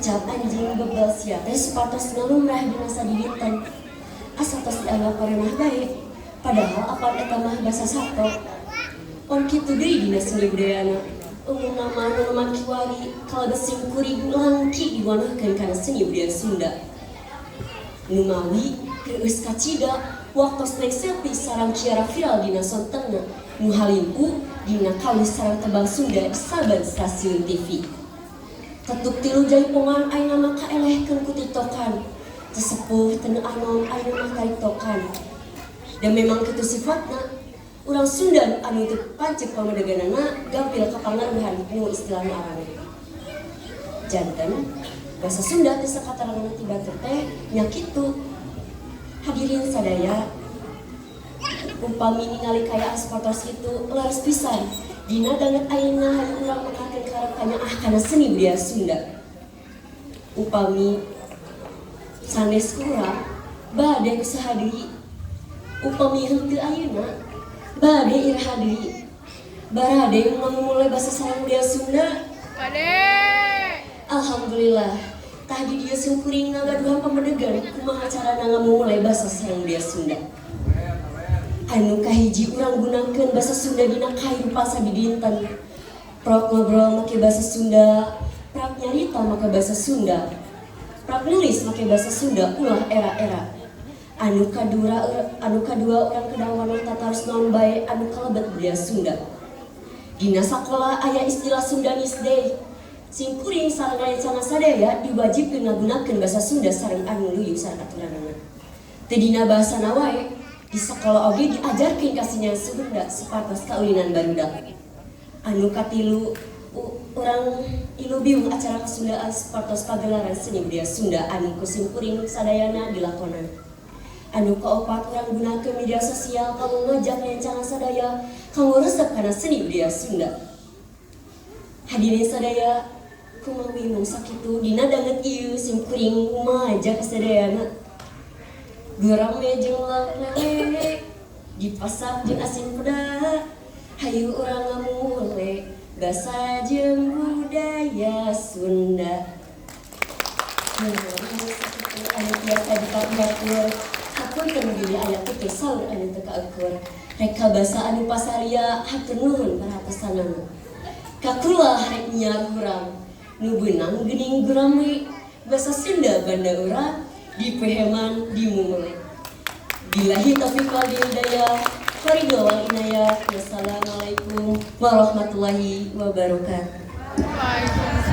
Cap anjing bebel sia teh sepatos ngalumrah dina sadiditan. Asa tos dianggap parenah bae. Padahal apan eta mah basa sato. On kitu deui dina seni budayana. Umumna mah nu maki wari kalagesing kuring langki diwanahkeun kana seni budaya Sunda. Nu mawi geus kacida waktos naik selfie sareng kiara viral dina sontengna. Nu halimpu dina kalis sareng tebang Sunda di saban stasiun TV. Tetuk tilu jaipongan ayeuna mah kaelehkeun ku tiktokan. Sesepuh teu anon ayeuna mah tariktokan. Dan memang kitu sifatna. Urang Sunda anu teu pancek pamadeganana gampil kapangaruhan nu istilahna arane. Janten basa Sunda teh sakatarangna ti batur teh nya kitu. Hadirin sadaya, upami ningali kaya asportos itu laras pisan. Dina danget ayeuna hayu urang mengkakeun karakanya kana seni budaya Sunda. Upami sanes kurang bade usaha deui. Upami henteu ayeuna bade iraha deui. Barade mulai basa sareng budaya Sunda. Bade. Alhamdulillah. Tadi dia sungkuring ngagaduhan pamadegan kumaha carana ngamumulai basa sareng budaya Sunda. Anu kahiji urang gunakeun basa Sunda dina kahirupan sadidinten. Prok ngobrol make basa Sunda, prok nyarita make basa Sunda, prok nulis make basa Sunda ulah era-era. Anu kadua urang kedawana tatarus naon bae anu kalebet budaya Sunda. Dina sakola aya istilah Sundanis Day. Sing kuring sareng rencana sadaya diwajibkeun ngagunakeun basa Sunda sareng anu luyuk sareng aturanana. Teu dina bahasana wae di sekolah oge diajarkeun kasihnya Sunda sepatos kaulinan barudak. Anu katilu urang ilu biung acara kesundaan sepatos pagelaran seni budaya Sunda anu kusim kuring sadayana dilakonan. Anu kaopat urang gunakeun media sosial kanggo ngajak rencana sadaya kanggo resep kana seni budaya Sunda. Hadirin sadaya, kumawi mun sakitu dina danget ieu sim kuring ngajak sadayana. Durame jeung lele dipasak jeung asin peda. Hayu urang ngamule basa jeung budaya Sunda. Anu biasa dipakur hapunten deui aya teu saur anu teu kaukur. Rek basa anu pasaria hatur nuhun paratosanana. Kakulah rek nyiar urang nu beunang geuning gurame basa Sunda banda urang dipeheman dimulai. Billahi taufiq wal hidayah. Waridho wal inayah. Wassalamualaikum warahmatullahi wabarakatuh.